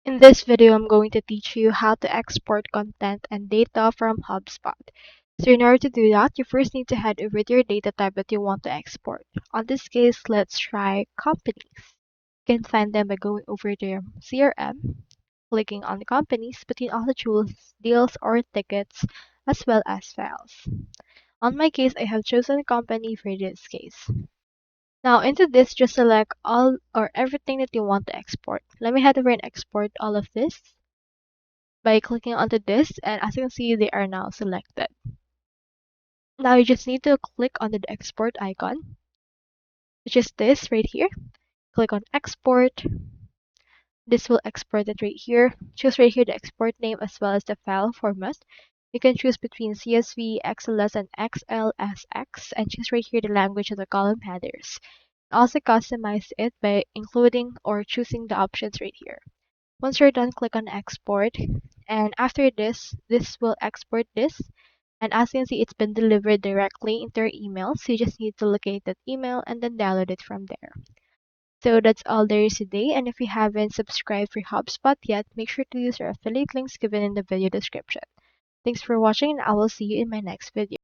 In this video, I'm going to teach you how to export content and data from HubSpot. So in order to do that, you first need to head over to your data type that you want to export. On this case, let's try companies. You can find them by going over to your CRM, clicking on the companies, but you can also choose deals or tickets as well as files. On my case, I have chosen a company for this case. Now into this, just select all or everything that you want to export. Let me head over and export all of this by clicking onto this, and as you can see, they are now selected. Now you just need to click on the export icon, which is this right here. Click on export. This will export it right here. Choose right here the export name as well as the file format. You can choose between CSV, XLS, and XLSX, and choose right here the language of the column headers. Also customize it by including or choosing the options right here. Once you're done, click on export, and after this will export this, and as you can see, it's been delivered directly into your email, so you just need to locate that email and then download it from there. So that's all there is today, and if you haven't subscribed for HubSpot yet, make sure to use our affiliate links given in the video description. Thanks for watching, and I will see you in my next video.